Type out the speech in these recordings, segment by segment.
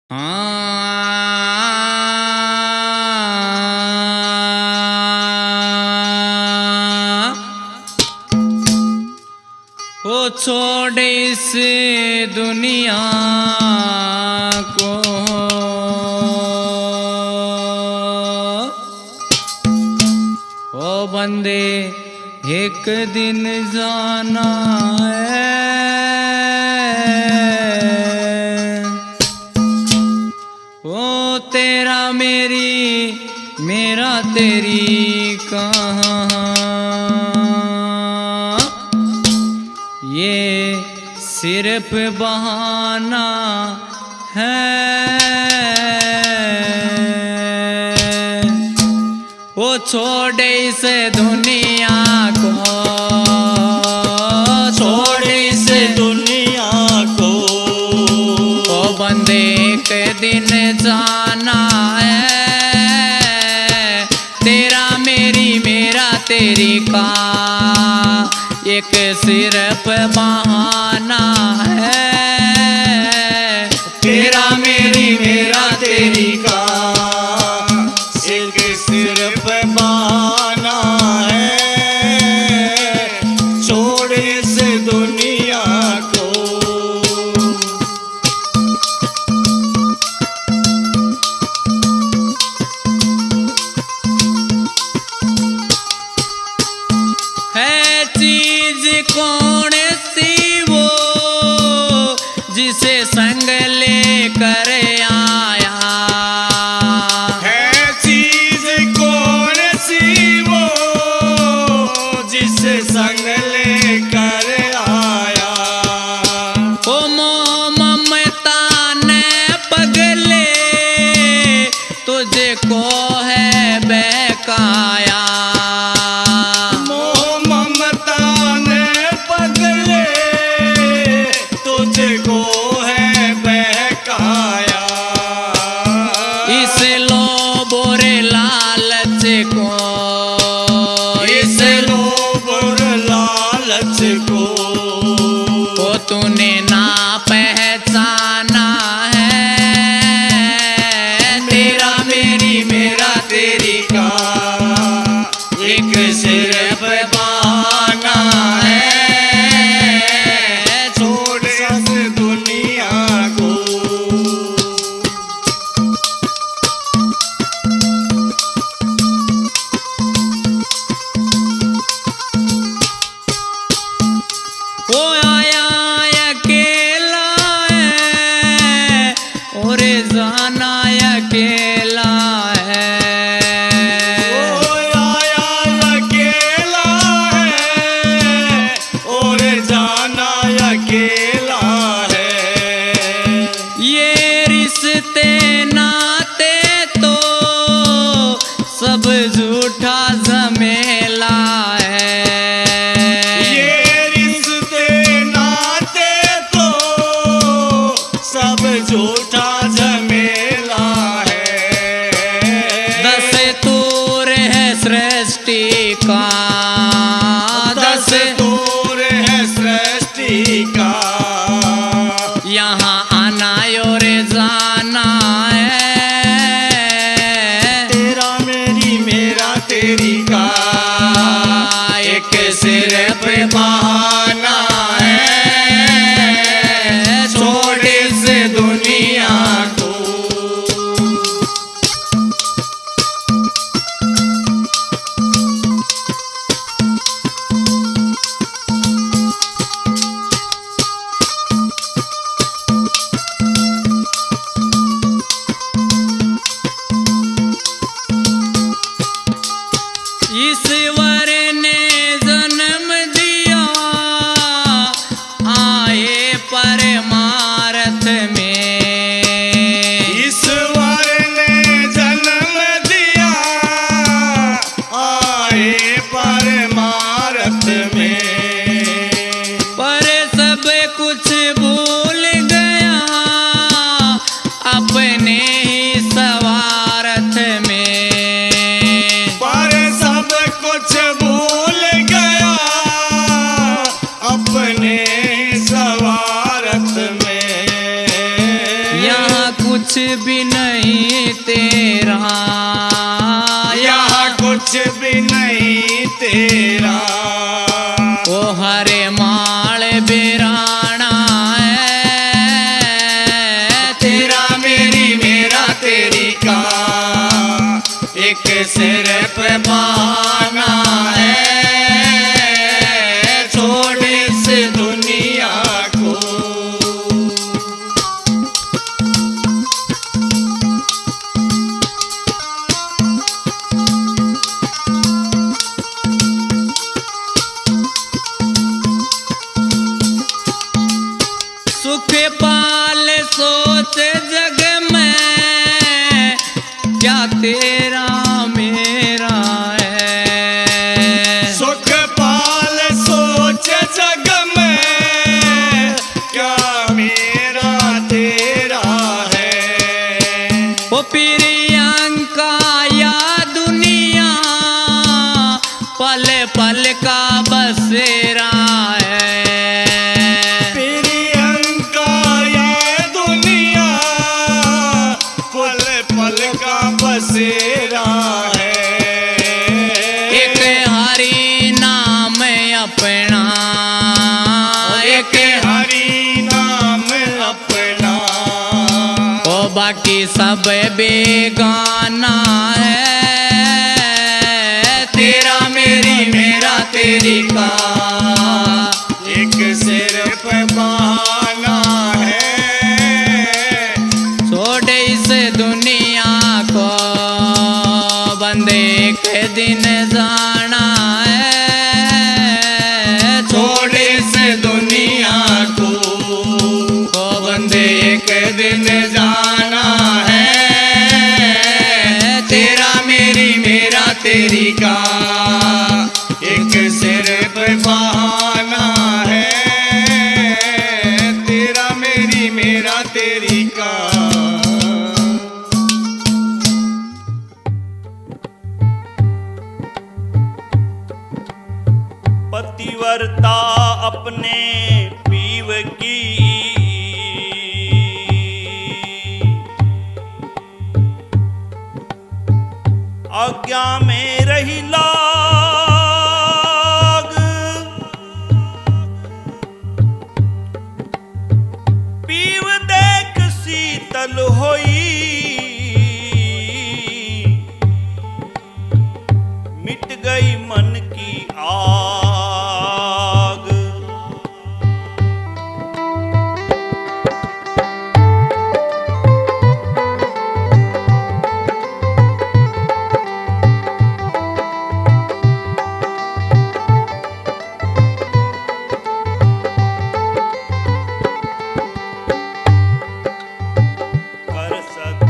वो छोड़ इस दुनिया को, ओ बंदे एक दिन जाना है। ओ तेरा मेरी मेरा तेरी कहाँ, ये सिर्फ बहाना है। वो छोड़ इस दुनिया को, छोड़ इस दुनिया को, ओ बंदे एक दिन जाना है। तेरा मेरी मेरा तेरी का एक सिर्फ बहाना है। तेरा मेरी मेरा तेरी का एक सिर्फ बहाना है। छोड़ इस दुनिया को, है चीज कौन सी वो जिसे संग लेकर आया। है चीज कौन सी वो जिसे संग लेकर आया। ओ मोह ममता ने पगले तुझे को है बहकाया। तुझको है बहकाया। इस लोभ और लालच को, इस लोभ और लालच को, वो तूने ना पहचाना है। तेरा मेरी मेरा तेरी का एक सिर्फ बहाना है। छोड़ इस दुनिया को, वो आया अकेला है और जाना अकेला है। वो आया अकेला है और जाना अकेला है। ये रिश्ते नाते तो सब झूठा झमेला है। ये रिश्ते नाते तो सब झूठा झमेला है। दस्तूर है सृष्टि का, दस्तूर है सृष्टि का, यहाँ आना और जाना है। तेरा मेरी मेरा तेरी का एक सिर्फ बहाना है। छोड़ इस दुनिया को, भी नहीं तेरा, यहाँ कुछ भी नहीं तेरा। ओ हरे माल बिराना है, तेरा मेरी मेरा तेरी का एक सिर पे बहाना है, छोड़ इस दुनिया को। सुख पाल सोच जग में क्या तेरा मेरा है। सुख पाल सोच जग में क्या मेरा तेरा है। ओ प्रियंका या दुनिया पल पल का बसेरा है। प्रियंका ये दुनिया पल पल का बसेरा है। एक हरि नाम अपना, एक हरि नाम अपना, ओ बाकी सब बेगाना है। तेरा मेरी मेरा तेरी का एक सिर पे बहाना है, छोड़ इस दुनिया को बंदे एक दिन जाना है। छोड़ इस दुनिया को बंदे एक दिन जाना है। तेरा मेरी मेरा तेरी का एक सिर पे बहाना है, तेरा मेरी मेरा तेरी का। पतिव्रता अपने पीव की आज्ञा में रही लाग, पीव देख शीतल होई, मिट गई मन की आग। कर सत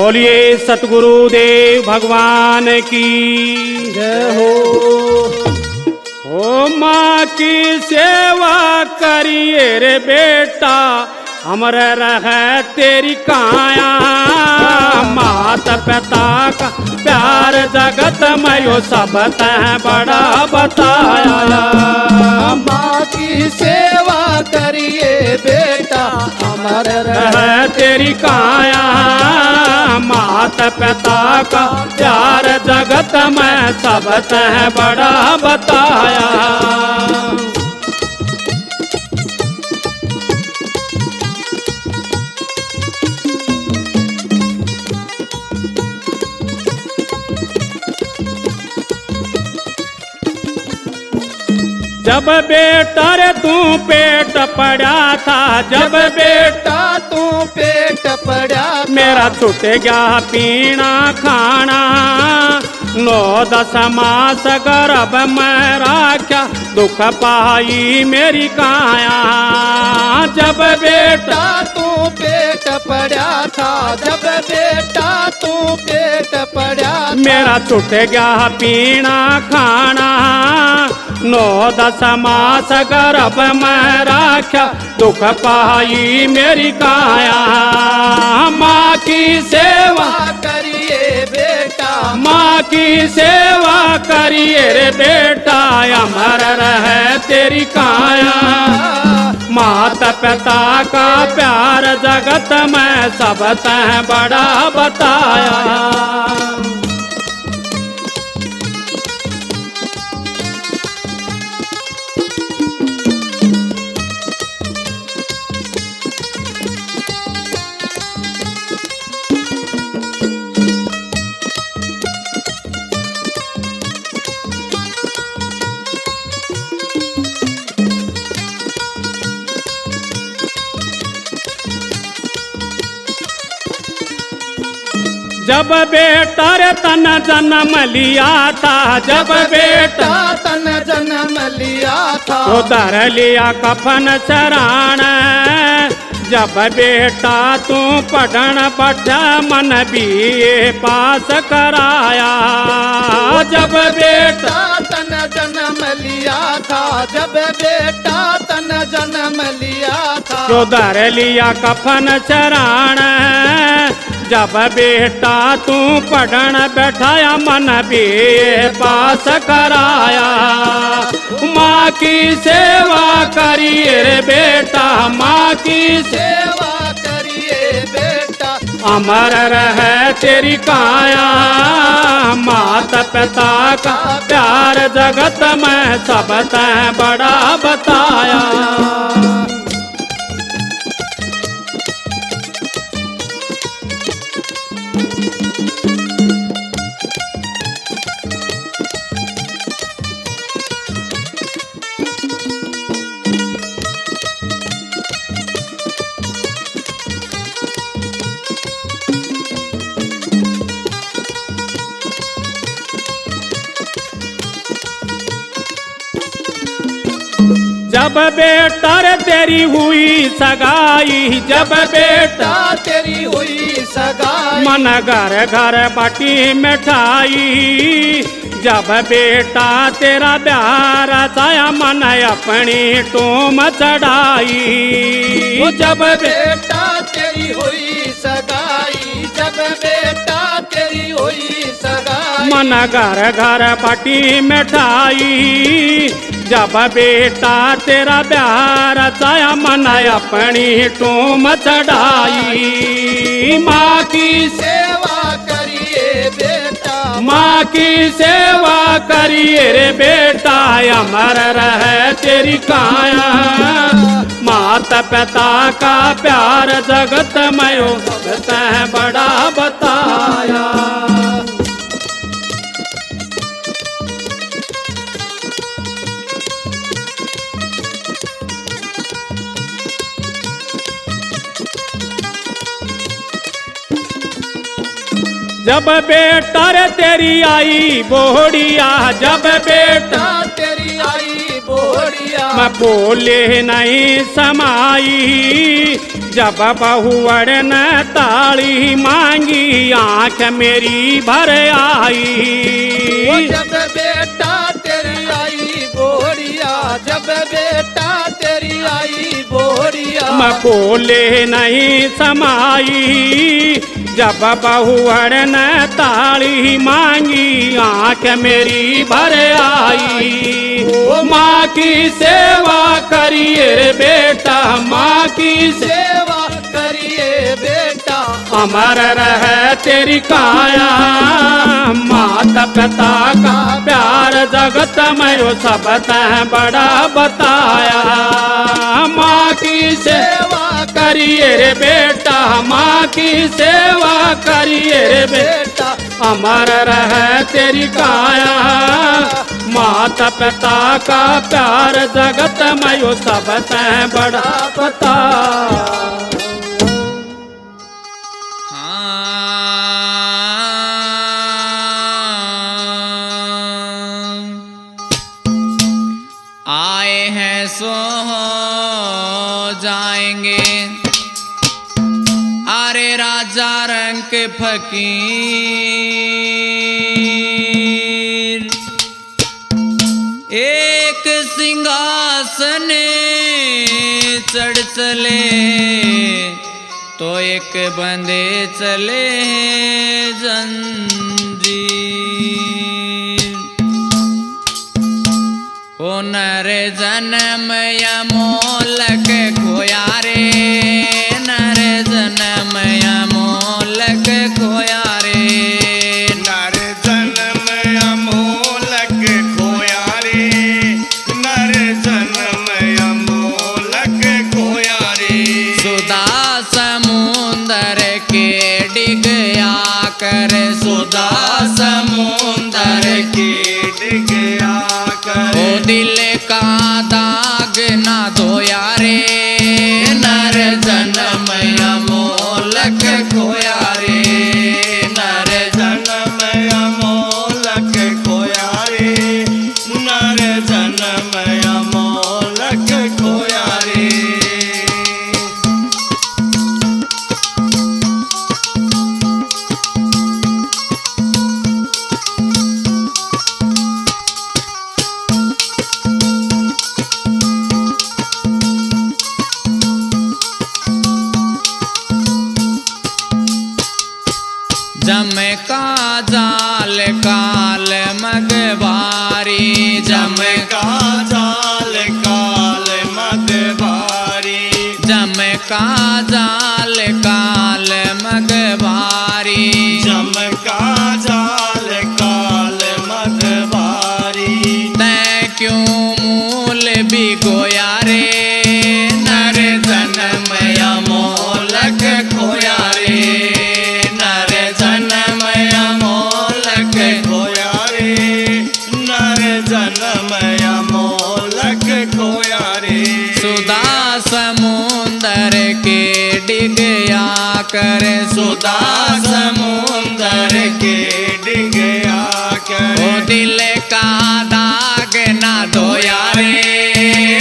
बोलिए सतगुरुदेव भगवान की जय हो। ओ माँ की सेवा करिए रे बेटा, अमर रहे तेरी काया। माता पिता का प्यार जगत में यो सब तह बड़ा बताया। माँ की सेवा करिए बेटा, अमर रहे तेरी काया। माता पिता का प्यार जगत में सब तह बड़ा बताया। जब बेटा रे तू पेट पड़ा था, जब बेटा तू पेट पड़ा, मेरा छूट गया पीना खाना। 9-10 मास गर्भ में राख्या, दुख पाई मेरी काया। जब बेटा तू पेट पड़ा था, जब बेटा तू पेट पड़ा, मेरा छूट गया पीना खाना। 9-10 मास गर्भ में राख्या, दुख पाई मेरी काया। माँ की सेवा करिए बेटा, माँ की सेवा करिए रे बेटा, अमर रहे तेरी काया। माता पिता का प्यार जगत में सब तह बड़ा बताया। जब बेटा रे तन जन्म लिया था, जब बेटा तन जन्म लिया था, तो धर लिया कफन चराण। जब बेटा तू पढ़न बैठा, मन BA पास कराया। जब बेटा तन जन्म लिया था, जब बेटा तन जन्म लिया था, तो धर लिया कफन चराण। जब बेटा तू पढ़न बैठाया, मन BA पास कराया। माँ की सेवा करिए रे बेटा, माँ की सेवा करिए बेटा, अमर रहे तेरी काया। माता पिता का प्यार जगत में सब तह बड़ा बताया। जब बेटा रे तेरी हुई सगाई, जब बेटा तेरी हुई सगाई, मन घर घर बाटी मिठाई। जब बेटा तेरा प्यार छाया, मन अपनी टूम चढ़ाई। जब बेटा तेरी हुई सगाई, जब बेटा तेरी हुई सगाई, मन घर घर बाटी मिठाई। जब बेटा तेरा प्यार छाया, मन अपनी टूम चढ़ाई। माँ की सेवा करिए बेटा, माँ की सेवा करिए रे बेटा, अमर रहे तेरी काया। माता पिता का प्यार जगत में सब तह बड़ा बताया। जब बेटा रे तेरी आई बोहड़िया, जब बेटा तेरी आई बोहड़िया, मैं बोले नहीं समाई। जब बहुवर न ताली मांगी आंख मेरी भर आई। वो जब बेटा तेरी आई बोरिया, जब बेटा तेरी आई बोरिया, मैं बोले नहीं समाई जब बहुवर ने ताली मांगी आंख मेरी भर आई। ओ माँ की सेवा करिए रे बेटा, माँ की सेवा करिए बेटा, अमर रहे तेरी काया। माता पिता का प्यार जगत में यो सब तह बड़ा बताया। माँ की सेवा करिए रे बेटा, माँ की सेवा करिए रे बेटा, अमर रहे तेरी काया। माता पिता का प्यार जगत में यो सब तह बड़ा बताया। आए हैं सो हो जाएंगे, अरे राजा रंग के फकीर। एक सिंहासन चढ़ चले तो एक बंदे चले जंजीर। ओ नर जन्म यमोलक खोया रे, नर जन्म यमोलक खोया रे। नर जन्म अमोलक खोया रे, नर जन्म अमोलक खोया रे। सुधा समुंदर के डिगया कर, सुधा समुंदर के डिगया कर। ओ दिल का दाग ना धोया रे, नर जन्म अमोलक खोया रे, नर जन्म अमोलक खोया रे, नर जन्म अमोलक खोया रे। जम का जाल काल मगवारी, जम का जाल काल मगवारी, जम का जाल काल मगवारी। जम का जाल काल मगवारी। तै क्यों मूल भिगोया रे, नर जन्म अमोलक खोया रे, नर जन्म अमोलक खोया रे, नर जन्म अमोलक खोया रे। सुधा समुंदर के डिगया कर, सुधा समुंदर के डिगया कर। ओ दिल का दाग ना धोया रे,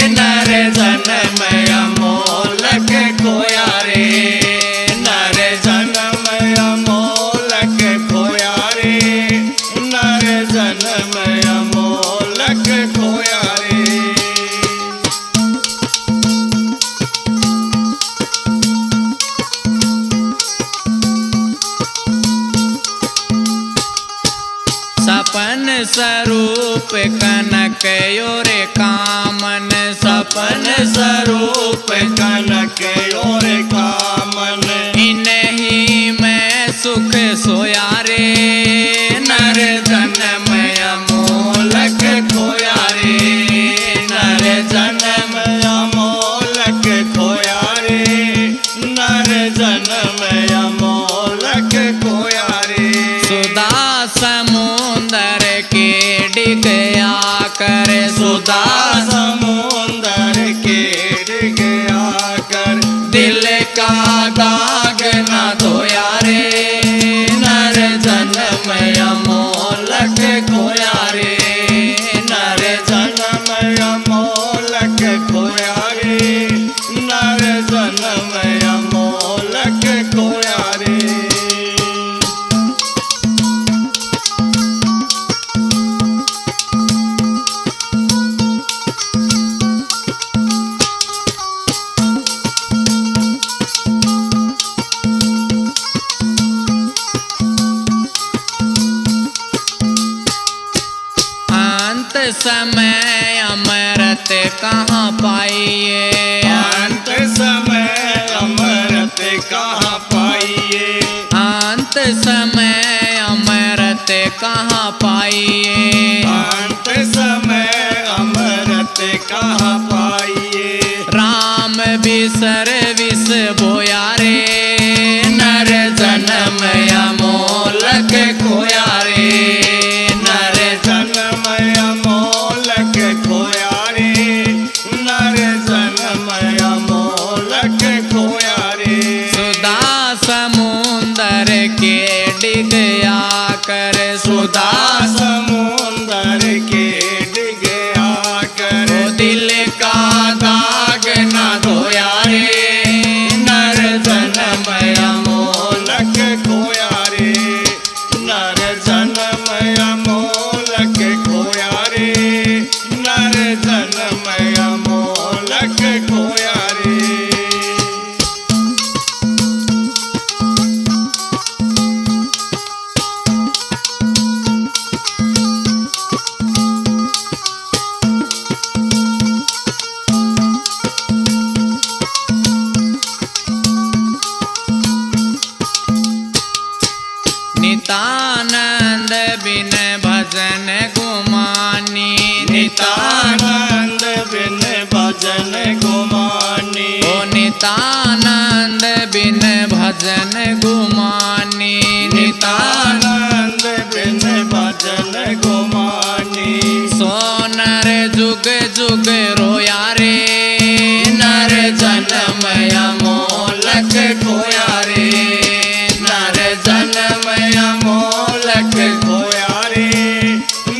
नर जन्म अमोलक खोया रे, नर जन्म अमोलक खोया रे, नर जन्म अमोलक खोया रे। सपन स्वरूप कनक योरे कामन, सपन स्वरूप कनक और कामन। इन्हीं में सुख सोया रे, नर जन्म अमोलक खोया रे, नर जन्म अमोलक खोया रे, नर जन्म अमोलक खोया रे। सुधा समुंदर के डिगया कर, सुधा समुंदर के डिगया कर। दिल समय अमृत कहाँ पाइए, अंत समय अमृत कहाँ पाइए, अंत समय अमृत कहाँ पाइए, अंत समय अमृत कहाँ पाइए। राम बिसर विष बोया रे, नर जन्म अमोलक खोया रे, नर जन्म अमोलक खोया रे, नर जन्म अमोलक खोया रे। सुधा समुंदर के डिगया कर, सुधा समुंदर के डिगया कर, दिल का दाग न धोया रे, नर जन्म अमोलक खोया रे, नर जन्म अमोलक खोया रे, नर जन्म अमोलक खोया रे। नितानंद बिन भजन गुमानी, नितानंद बिन भजन गुमानी, ओ नितानंद बिन भजन गुमानी, नितानंद बिन भजन गुमानी। सोनर जुग जुग रोया रे, नर जन्म अमोलक खोया रे, नर जन्म अमोलक खोया रे,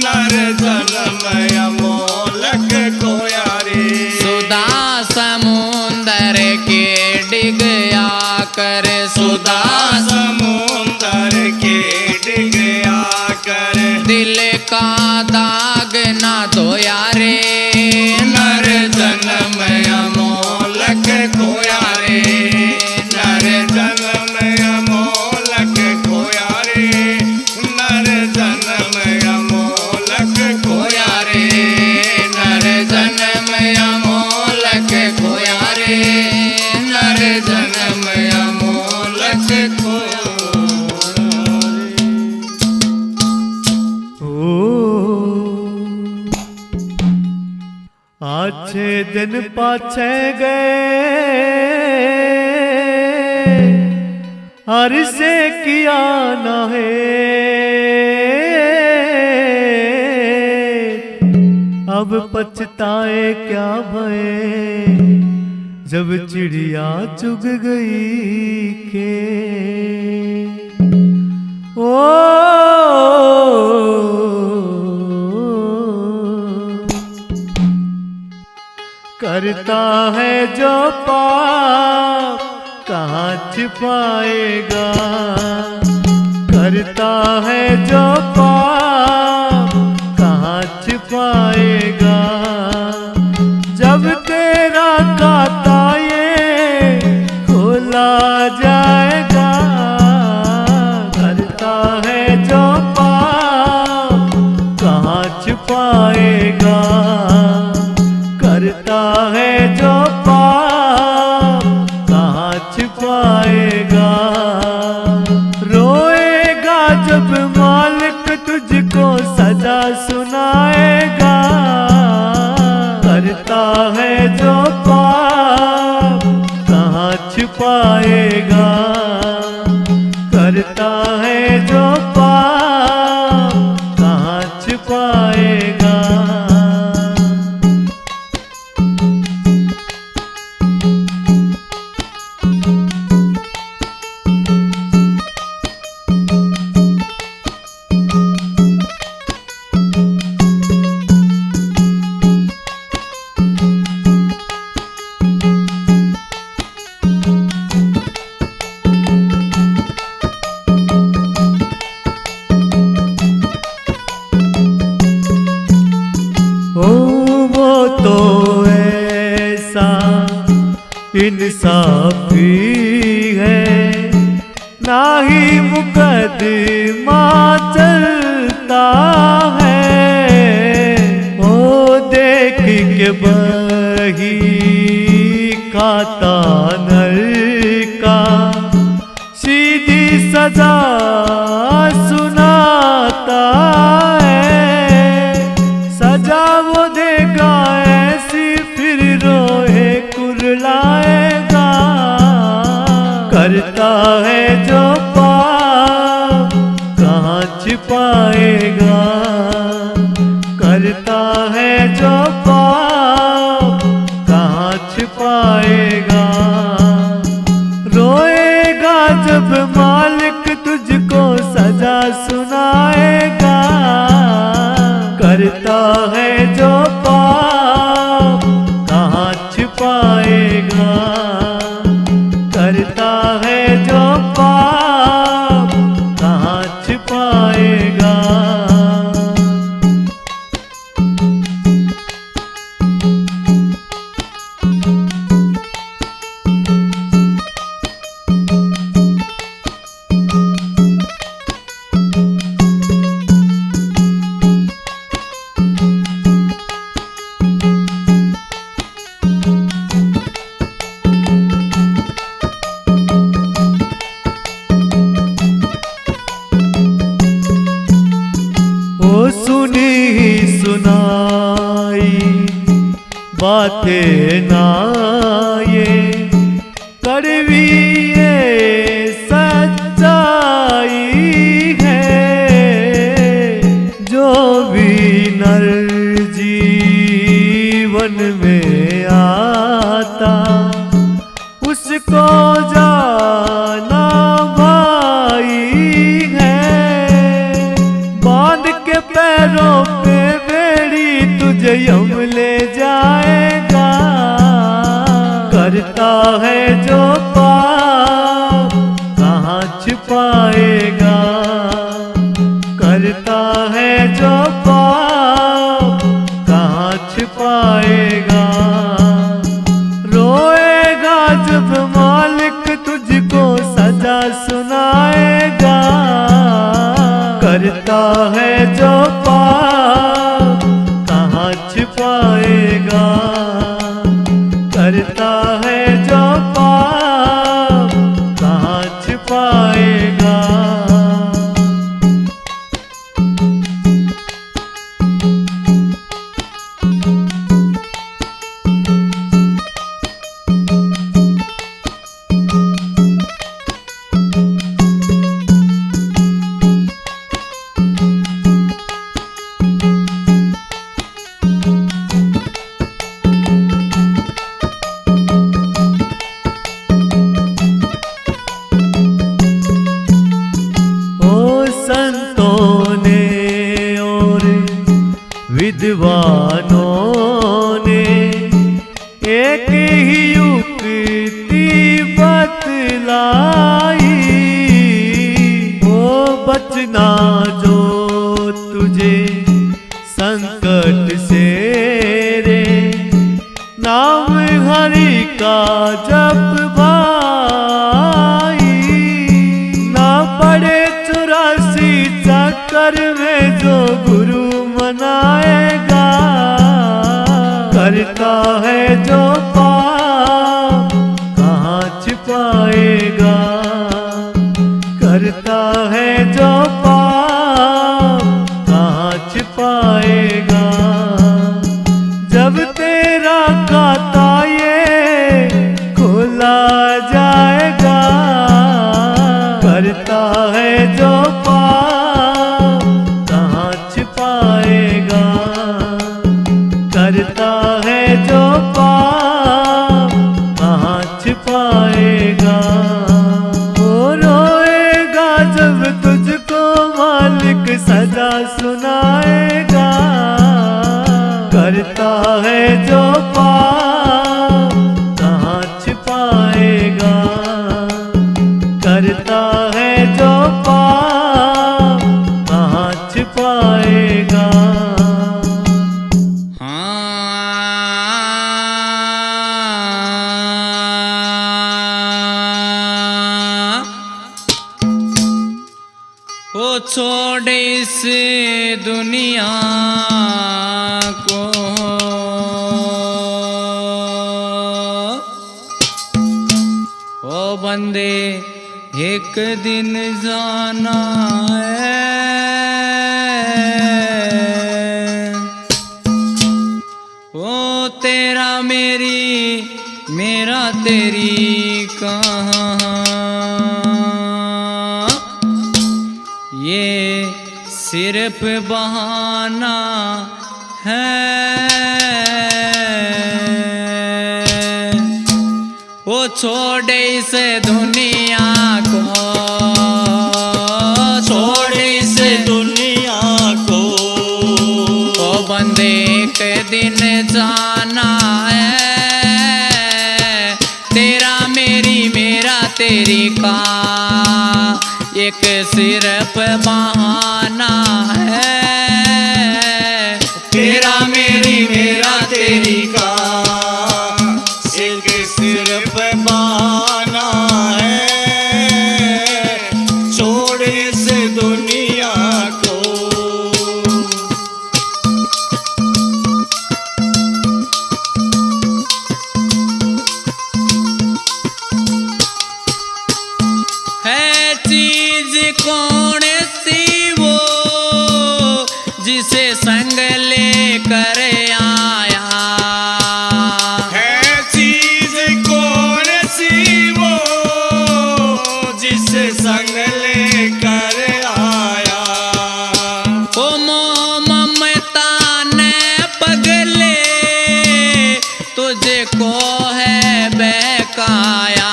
नर जन्म अमोलक खोया रे। सुधा समुंदर के डिगया कर, सुधा समुंदर के डिगया कर, दिल का दाग ना धोया रे, नर जन्म अमोलक खोया रे, नर जन्म अमोलक खोया रे, नर जन्म अमोलक खोया रे, नर जन्म अमोलक खोया रे, नर जन्म अमोलक खोया रे। अच्छे दिन पाछे गए हर से किया न है, अब पछताए क्या भये जब चिड़िया चुग गई के। करता है जो पाप कहाँ छिपाएगा, करता है जो पाप कहाँ छिपाएगा, जब तेरा खाता ये खोला जाएगा। करता है जो पाप कहाँ छिपाएगा, करता है जो पाप कहाँ छिपाएगा। रोएगा जब मालिक तुझको सजा सुनाएगा। करता है जो पाप कहाँ छिपाएगा, करता है जो पाप कहाँ छिपाएगा। वो तो ऐसा इंसाफी है, ना ही मुकदमा चलता है। के बही खाता नर का सीधी सजा सुनाता है। सजा वो देगा ऐसी फिर रोए कुरलाएगा। करता है जो पाप कहाँ छिपाएगा। करता है जो पाप कहाँ छिपाएगा। रोएगा जब मालिक तुझको सजा सुनाएगा। करता है जो पाप कहाँ छिपाएगा। करता है जो पाप कहाँ छिपाएगा। ओ सुनी सुनाई बातें ना ये कड़वी ये सच्चाई है। जो भी नर जीवन में आता उसको जाना भाई है। बांध के पैरों पे बेड़ी तुझे यम ले जाएगा। करता है जो पाप कहाँ छिपाएगा। करता है जो पाप कहाँ छिपाएगा। रोएगा जब मालिक तुझको सजा सुनाएगा। करता है जो पाप कहाँ छिपाएगा। करता है जो पाप कहाँ छिपाएगा। विद्वानों ने एक ही युक्ति बतलाई। वो बचना जो तुझे संकट से रे, नाम हरि का जप भाई। ना पड़े 84 चक्कर में जो गुरु मनाएगा। करता है जो पाप कहाँ छिपाएगा। करता है जो पाप कहाँ छिपाएगा। जब तेरा खाता ये खोला जाएगा। करता है जो पाप कहाँ छिपाएगा। करता है जो पाप कहाँ छिपाएगा। वो रोएगा जब तुझको मालिक सजा सुनाएगा। करता है जो पाप कहाँ छिपाएगा। करता है जो पाप कहाँ छिपाएगा। वो छोड़ इस दुनिया को बंदे एक दिन जाना है, ओ तेरा मेरी मेरा तेरी कहाँ, ये सिर्फ बहाना है। वो छोड़े इस दुनिया को, छोड़े इस दुनिया को, ओ बंदे एक दिन जाना है, तेरा मेरी मेरा तेरी का एक सिर्फ बहाना है। तेरा मेरी मेरा तेरी का एक सिर्फ बहाना है, छोड़ इस दुनिया को। है चीज कौन सी वो जिसे संग लेकर आया, है चीज कौन सी वो जिसे संग लेकर आया, ओ मोह ममता ने पगले तुझे को है बहकाया,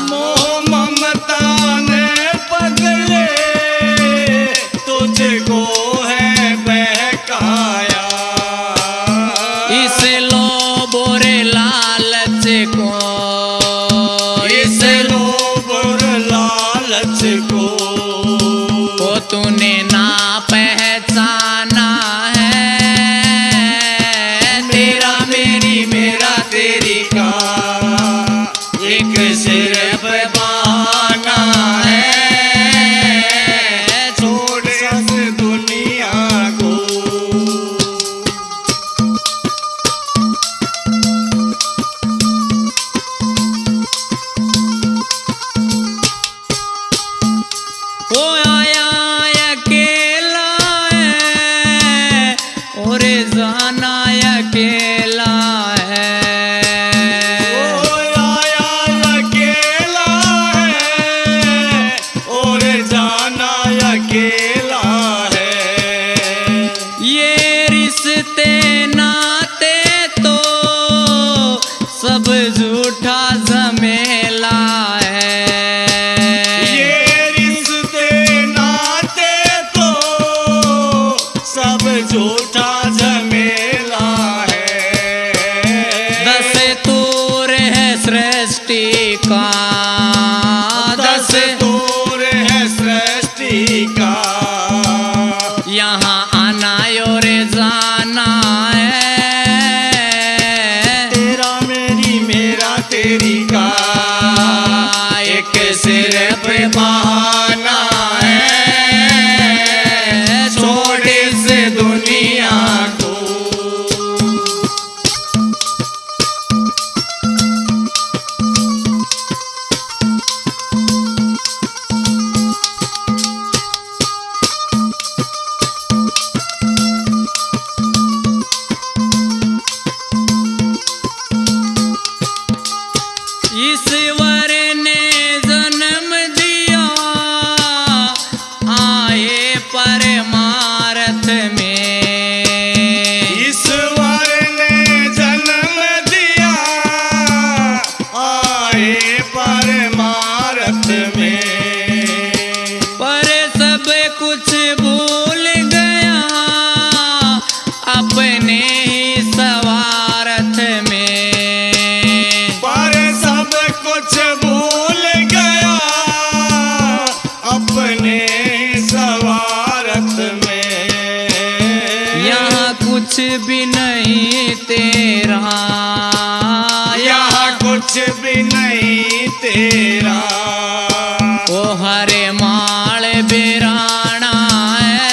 मोह ममता ने पगले तुझको है बहकाया, इस लोभ और लालच को, इस लोभ और लालच को, वो तूने ना पहचाना है, तेरा मेरी मेरा तेरी का एक सिर्फ बहाना है, छोड़ इस दुनिया को। वो आया अकेला है और जाना अकेला है, ओ आया अकेला है और जाना अकेला है, ये रिश्ते नाते तो सब झूठा झमेला है, ये रिश्ते नाते तो सब झूठा झमेला है, दस्तूर है सृष्टि का, दस्तूर है सृष्टि का, यहाँ आना और जाना है, तेरा मेरी मेरा तेरी का एक सिर्फ बहाना है, छोड़ इस दुनिया को। ईश्वर ने जन्म दिया आए परमार्थ में, ईश्वर ने जन्म दिया आए परमार्थ में, पर सब कुछ भूल गया अपने ही स्वार्थ में, पर सब कुछ भूल गया अपने स्वार्थ में, यहाँ कुछ भी नहीं तेरा, यहाँ कुछ भी नहीं तेरा, ओ हरे माल बिराना है,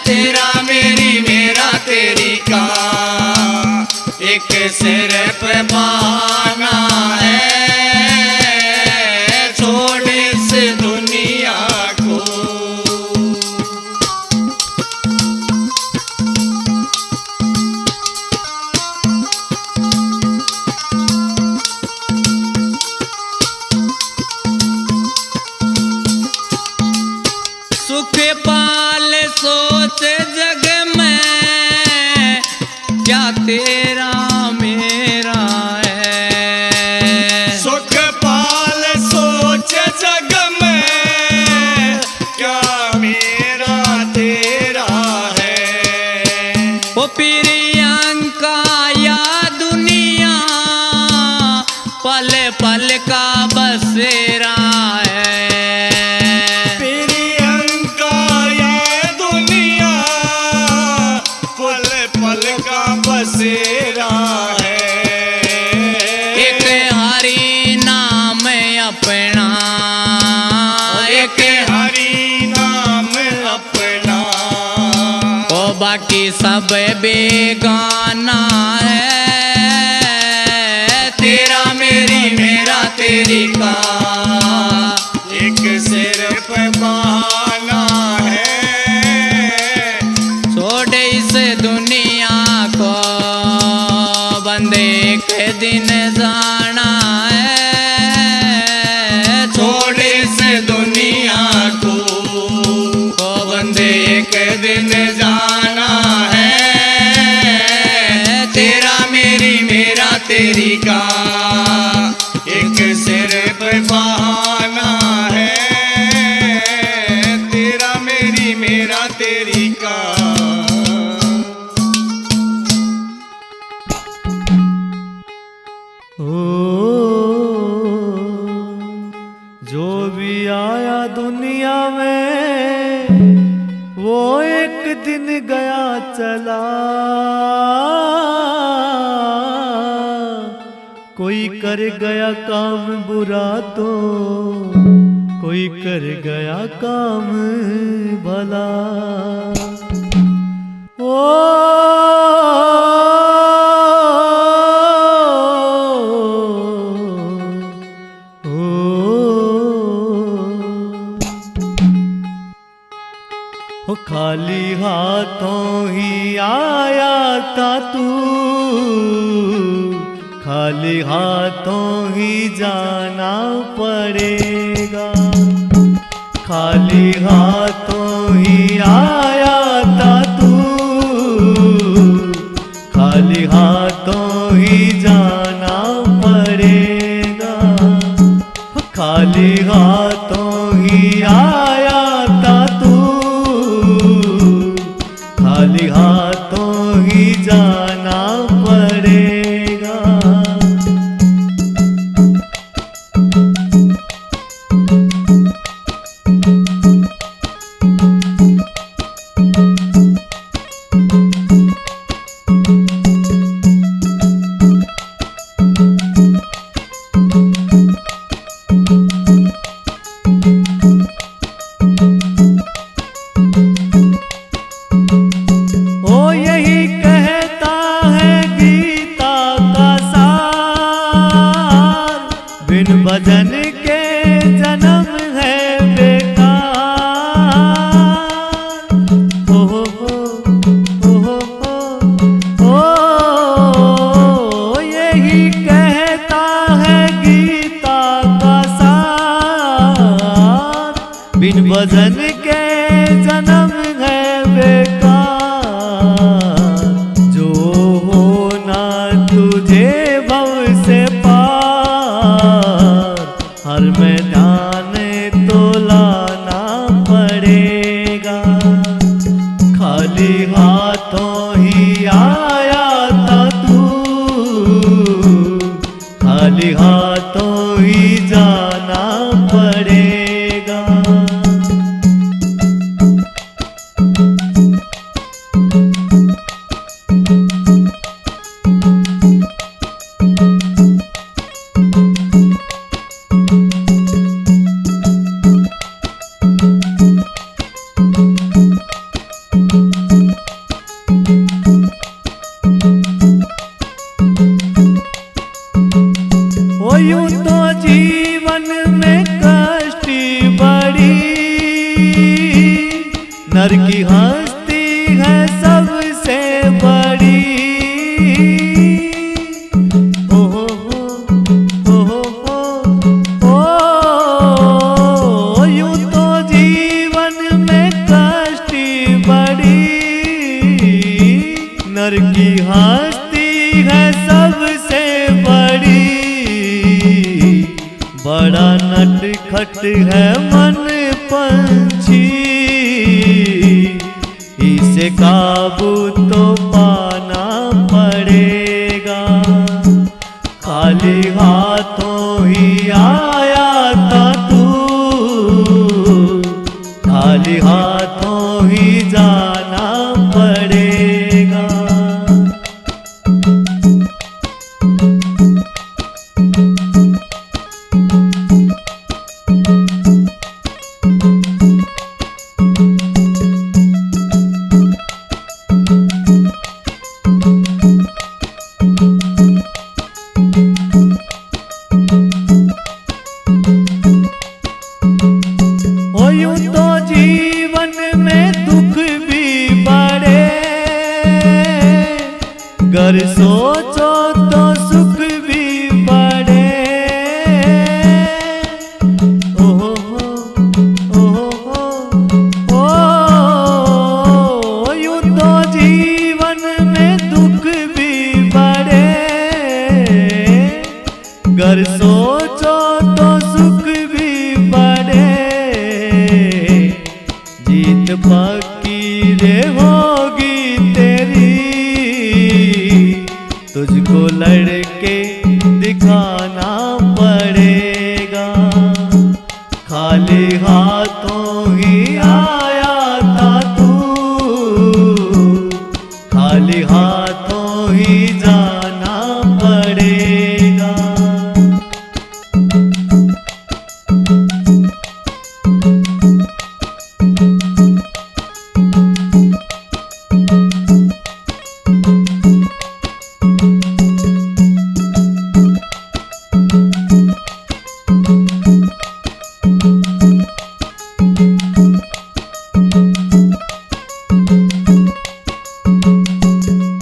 तेरा मेरी मेरा तेरी का एक एक सिर पे बहाना है, छोड़ इस दुनिया को। सुख पाल सोच जग में, क्या तेरा मेरा है। सुख पाल सोच जग में, क्या मेरा तेरा है। ओ प्रियंका या दुनिया, पल पल का बसेरा है। प्रियंका ये दुनिया पल पल का बसेरा है। एक हरि नाम अपना, एक हरि नाम अपना, ओ बाकी सब बेगाना है। तेरा मेरी मेरा तेरी का, एक सिर पे बहाना है। छोड़ इस दुनिया को, बंदे एक दिन जाना है। छोड़ इस दुनिया को, बंदे एक दिन जाना है। तेरा मेरी मेरा तेरी का, एक सिर पे बहाना है। तेरा मेरी मेरा तेरी का। ओ जो भी आया दुनिया में, वो एक दिन गया चला। कोई कर गया काम बुरा तो कोई कर गया काम भला। ओ ओ खाली हाथों ही आया था तू, खाली हाथों ही जाना पड़ेगा। खाली हाथों ही आया था तू, खाली हाथों ही जाना पड़ेगा। खाली हाथों ही आया था तू, खाली हाथों ही जाना पड़ेगा। ओ यही कहता है गीता का सार, बिन भजन के जन्म है बेकार। ओ यही कहता है गीता का सार, बिन भजन के जन्म है बेकार। जो होना तुझे भव से पार, हर मैदान तो लाना पड़ेगा। खाली हाथों ही आया था तू, खाली हाथों ही जाना पड़ेगा। यूं तो जीवन में कष्ट बड़ी, नर की हस्ती है सबसे बड़ी। यूं तो जीवन में कष्ट बड़ी, नर की हस्ती है सबसे बड़ी। बड़ा नटखट है मन पंछी, इसे काबू तो पाना पड़ेगा। खाली हाथों ही आया था तू, खाली हाथों ही जाना पड़ेगा। यूं तो जीवन में दुख भी बड़े, गर सोचो तो सुख भी बड़े। ओहो ओहो ओ यूं तो जीवन में दुख भी बड़े, गर सोचो तो सुख भी बड़े। जीत पक्की रे होगी तेरी, तुझको लड़के दिखाना पड़ेगा। खाली हाथों ही आया था तू, खाली हाथों ही जाना पड़ेगा।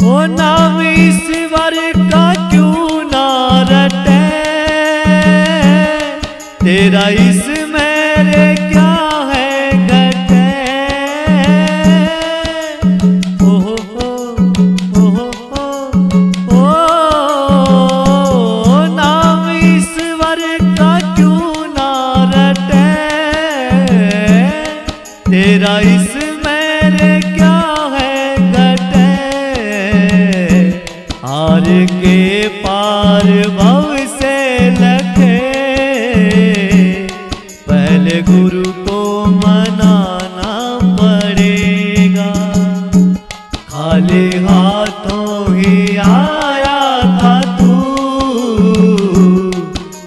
ओ नाम ईश्वर का क्यों ना रटे, तेरा इस मेरे क्या है घटे। ओहो ओहो ओ नाम ईश्वर का क्यों ना रटे, तेरा इस मेरे क्या है घटे। हार के पार भव से लगे, पहले गुरु को मनाना पड़ेगा। खाली हाथों ही आया था तू,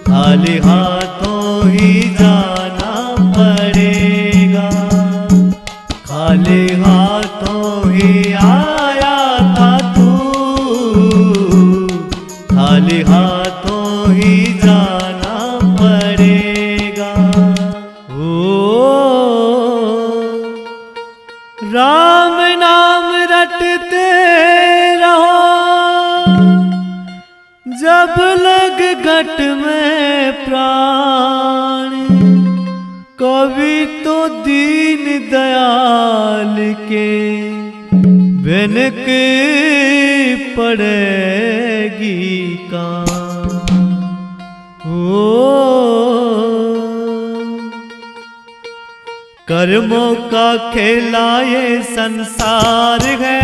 खाली हाथों ही जाना पड़ेगा। खाली हाथों ही आया था तू, खाली हाथों ही जाना पड़ेगा। ओ राम नाम रटते रहो, जब लग घट में प्राण। कभी तो दीन दयाल के भनक पड़ेगी कान। ओ कर्मों का खेला ये संसार है,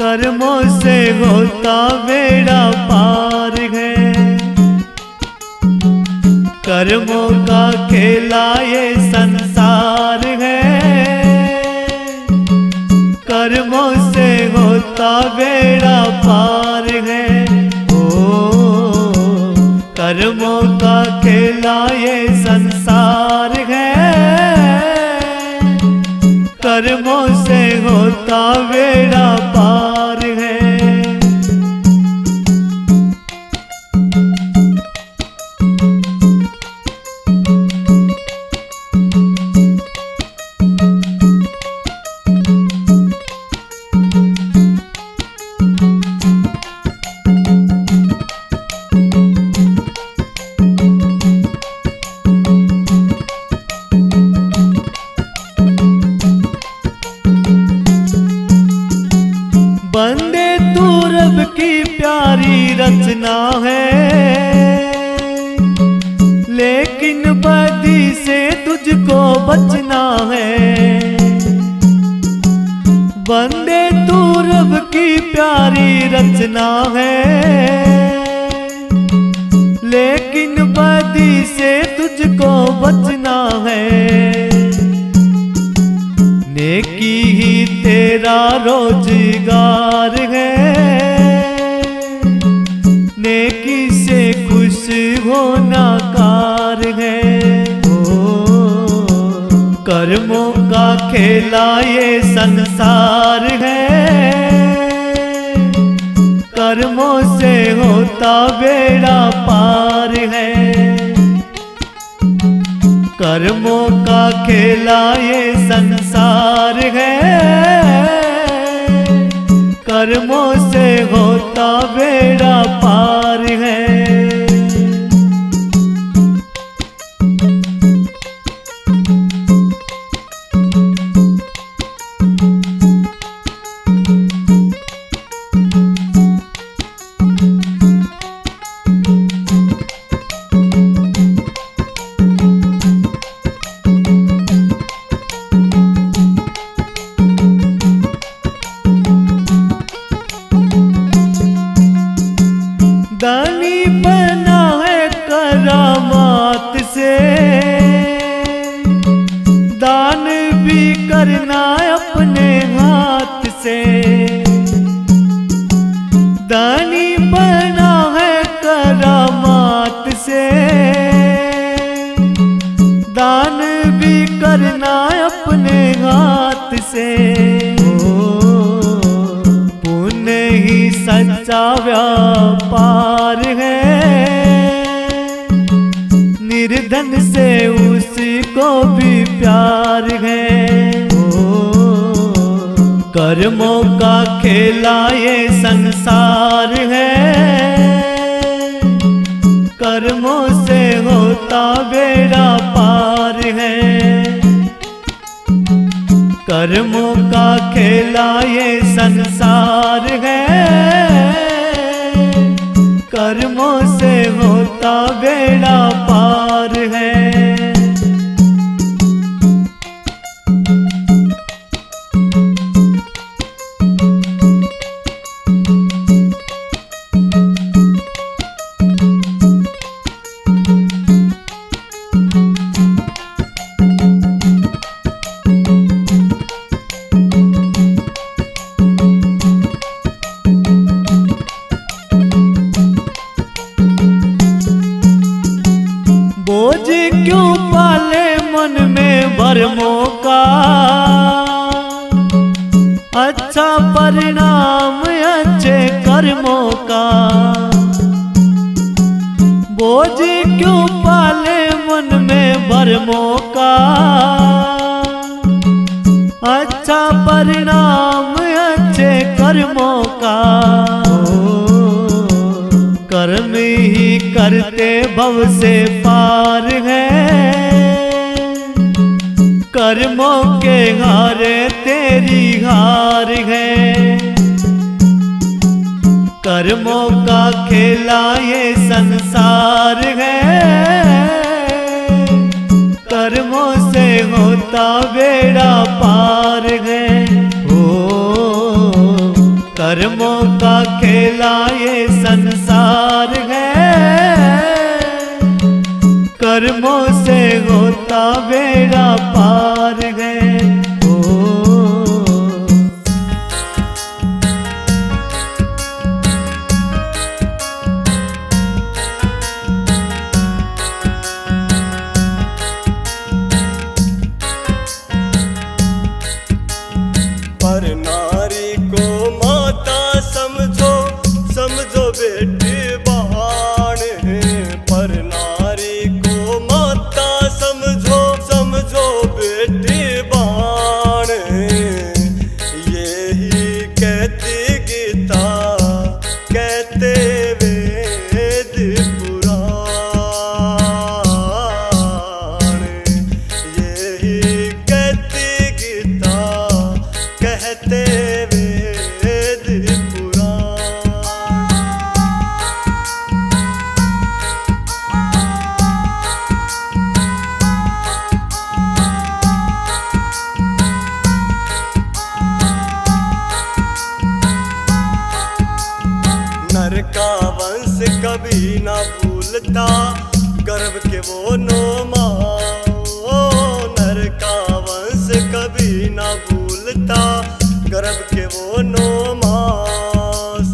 कर्मों से होता बेड़ा पार है। कर्मों का खेला ये संसार है, कर्मों से होता बेड़ा पार है। ओ कर्मों का खेला ये संसार है, कर्मों से होता बेड़ा पार है। तू रब की प्यारी रचना है, लेकिन बदी से तुझको बचना है। बंदे तू रब की प्यारी रचना है, लेकिन बदी से तुझको बचना है। नेकी ही तेरा रोजगार है, नेकी से खुश होना कार है। कर्मों का खेला ये संसार है, कर्मों से होता बेड़ा पार है। कर्मों का खेला ये संसार है, कर्मों से होता बेड़ा पार है। दानी बना है करामात से, दान भी करना अपने हाथ से। दानी बना है करामात से, दान भी करना अपने हाथ से। पुण्य ही सच्चा व्यापार है, निर्धन से उसको भी प्यार है। कर्मों का खेला ये संसार है, कर्मों से होता बेड़ा पार है। कर्मों का खेला ये संसार है, कर्मों से होता बेड़ा पार है। बोझ क्यों पाले मन में भरमों का, अच्छा परिणाम अच्छे कर्मों का। बोझ क्यों पाले मन में भरमों का, अच्छा परिणाम अच्छे कर्मों का। कर्म ही करते भव से पार है, कर्मों के हारे तेरी हार है। कर्मों का खेला ये संसार है, कर्मों से होता बेड़ा पार है। कर्मों का खेला ये संसार है, कर्मों से होता बेड़ा पार है। पर नारी को माता समझो, समझो बेटी बहान है। पर नारी को माता समझो, समझो बेटी बहान है। यही कहती गीता, कहते वेद पुराण। यही कहती गीता, कहते वेद पुराण। नर का वंश कभी ना भूलता, गर्भ के वो 9 माह। नर का वंश कभी ना भूलता, गर्भ के वो 9 मास।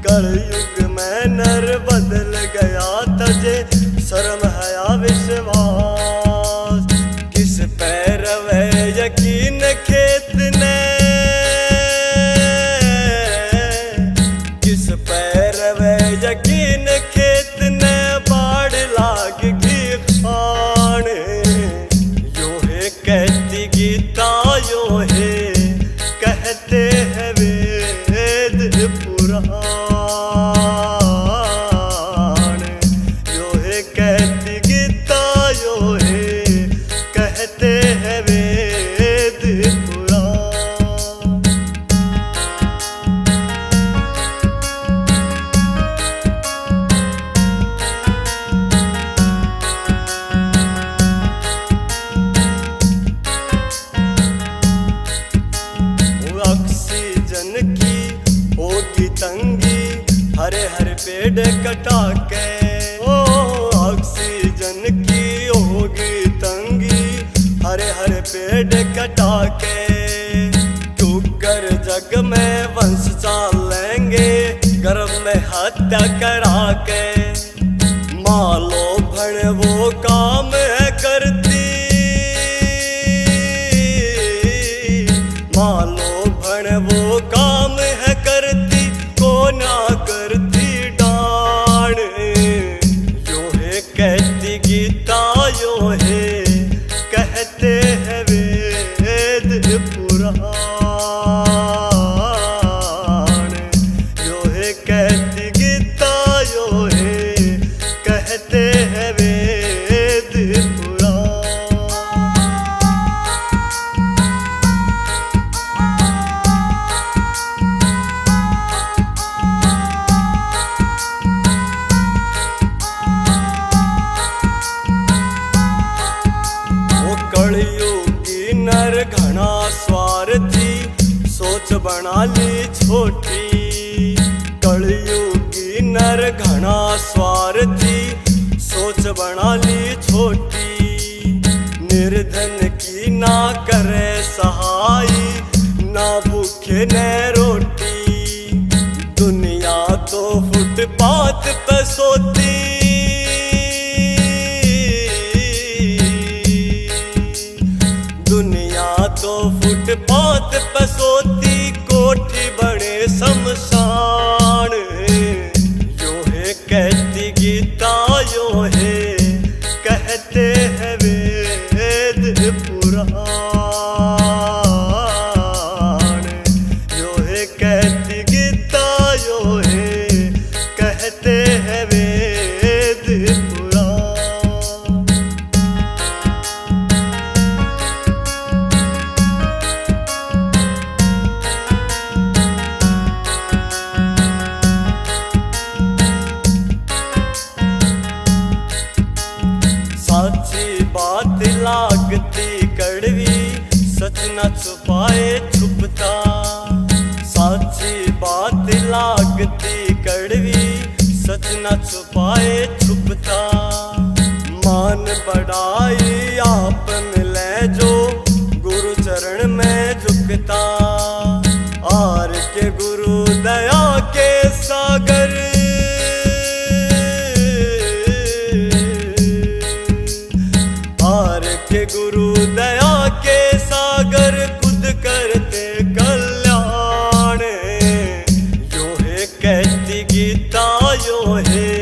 कलयुग में नर बदल गया तजे, शर्म है विश्वास। किस पैर वे यकीन खेत ने, किस पैर वे यकीन खेत ने, बाढ़ लाग गई खान। यो है कहती गीता, यो है कहते हैं वेद पुराण। यो है कहती गीता, यो है कहते हैं वेद पुराण। ऑक्सीजन की होगी तंगी, हरे हरे पेड़ कटा के। ओ ऑक्सीजन की होगी तंगी, हरे हरे पेड़ कटा के। टूकर जग में वंश चालेंगे, गर्भ में हत्या करा के। मालो भण वो काम है करती, मालो भण वो काम है करती, को ना करती डाण। यो है कहती गीता, यो है कहते हैं वेद पुराण। यो है कहती गीता, यो है कहते हैं वेद पुराण। कलयुगी नर घना स्वार्थी, सोच बना ली छोटी। कलयुगी नर घना स्वार्थी, सोच बना ली छोटी। निर्धन की ना करे सहाई, ना भूखे न रोटी। दुनिया तो फुटपाथ पे सोती, दुनिया तो फुटपाथ पे सोती। कोठी बड़े शमशान। यो है कहती गीता, यो है कहते हैं वेद पुराण। यो है कहती गीता, यो है कहते हैं वेद पुराण। साची बात लागती कड़वी, सच न छुपाए छुपता। साची बात लागती कड़वी, सच न छुपाए छुपता। मान बढ़ाई आप मिले जो, गुरु चरण में झुकता। आर के गुरु दया के सागर, आर के गुरु दया के सागर, खुद करते कल्याण। यो है कहती गीता, यो है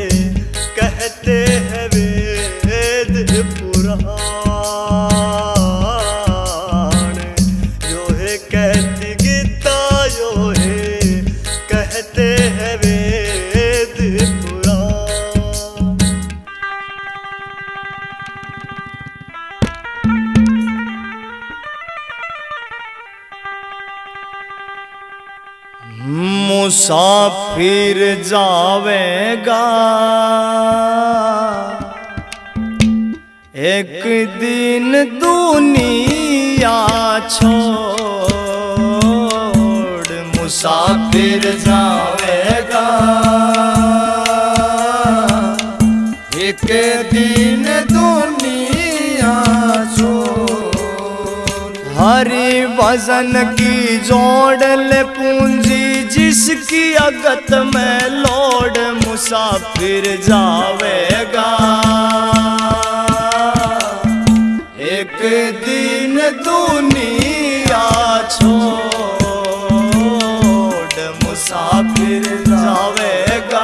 कहते हैं वेद पुराण। यो है कहती गीता, यो है कहते हैं वेद पुराण। मुसाफिर जावेगा, एक दिन दुनिया छोड़। मुसाफिर जावेगा, के दिन दुनिया हरि भजन की जोड़ल पूंजी जिसकी अगत में लोड मुसाफिर जावेगा एक दिन दुनिया छोड़ मुसाफिर जावेगा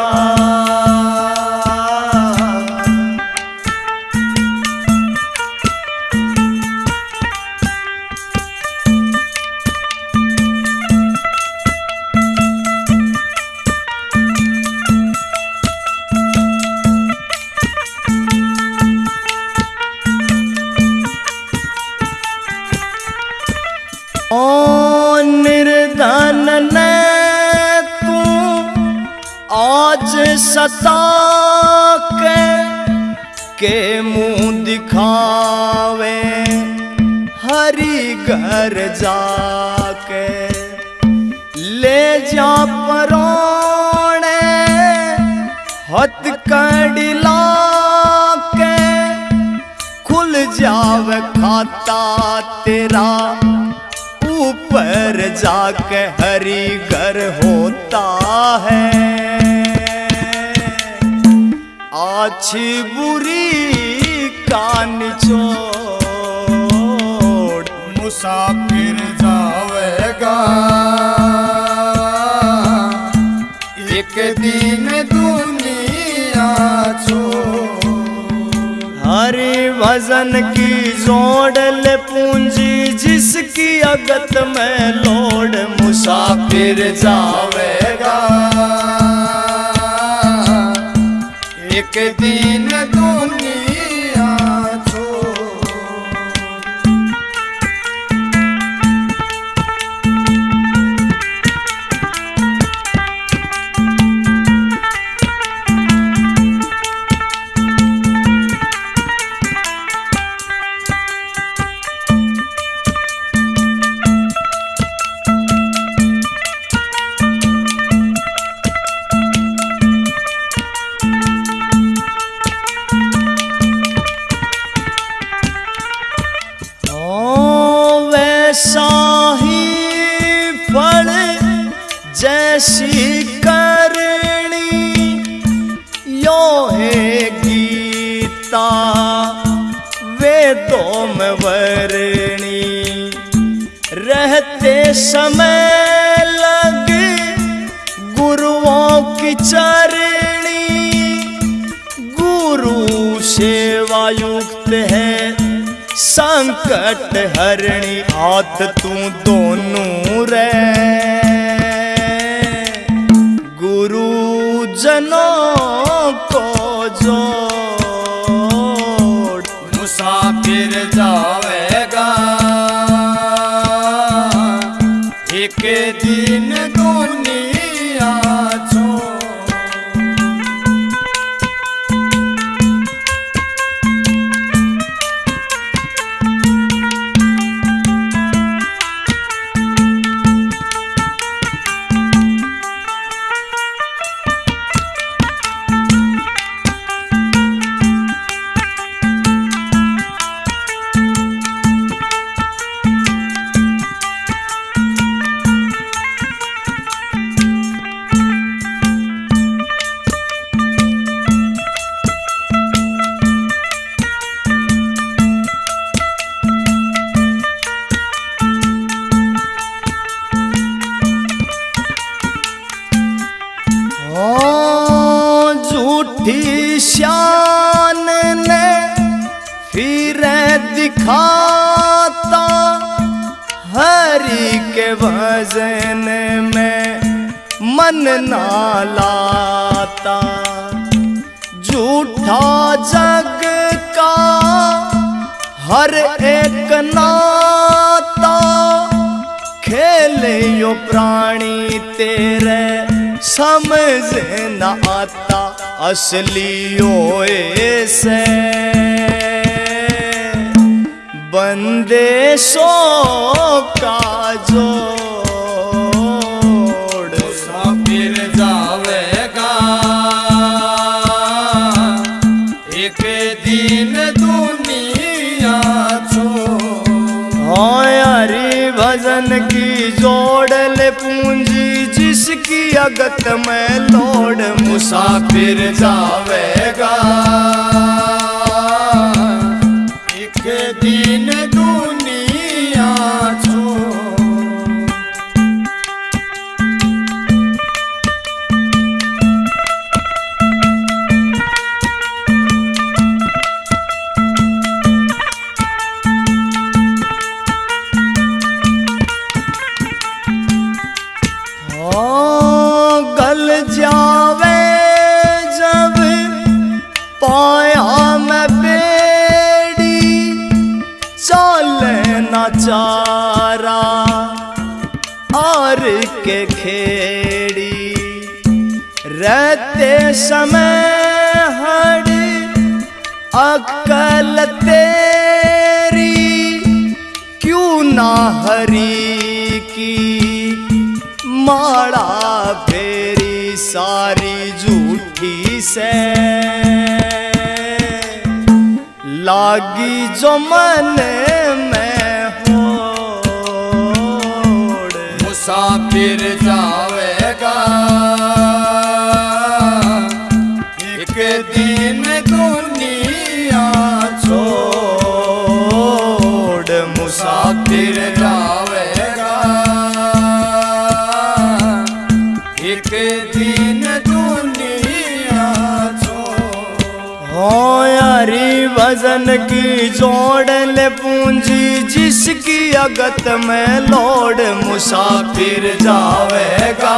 निर्धन ने तू आज सता के मुंह दिखावे हरि घर जाके ले जा परोणे हथकड़ी लाके खुल जावे खाता तेरा ऊपर जाके हरि घर होता है अच्छी बुरी का निचोड़ मुसाफिर जावेगा एक दिन दुनिया हरि भजन की जोड़ल पूंजी जिसकी अगत में लोड मुसाफिर जावेगा एक दिन दुनिया शाही फल जैसी करनी यो है गीता वेदों में वर्णी रहते समय लग गुरुओं की चरणी गुरु सेवा युक्त है संकट हरणी हाथ तू दोनों रे गुरु जनों को जोड़ मुसाफिर जावेगा एक दिन दुनिया झूठी शान ने फिर दिखाता हरि के भजन में मन ना लाता झूठा जग का हर एक नाता खेले यो प्राणी तेरे समझ न आता असलियों से बंदेशों का जोड़ मुसाफिर जावेगा एक की जोड़ ले पूंजी जिसकी अगत में लोड मुसाफिर जावेगा एक दिन दुनिया छोड़। गल जावे जब पाया में बेड़ी चले न चारा और के खेड़ी रहते समय हर अकल तेरी क्यों ना हरी की माड़ा फेरी सारी झूठी से लागी जो मन में होड़। मुसाफिर जावेगा एक दिन दुनिया छोड़। मुसाफिर जावेगा एक दिन दुनिया छोड़। हो यारी वजन की जोड़ ले पूंजी जिसकी अगत में लोड मुसाफिर जावेगा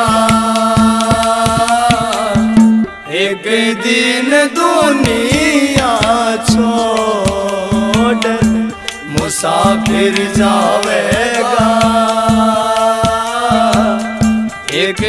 एक दिन दुनिया छोड़। मुसाफिर जावेगा एक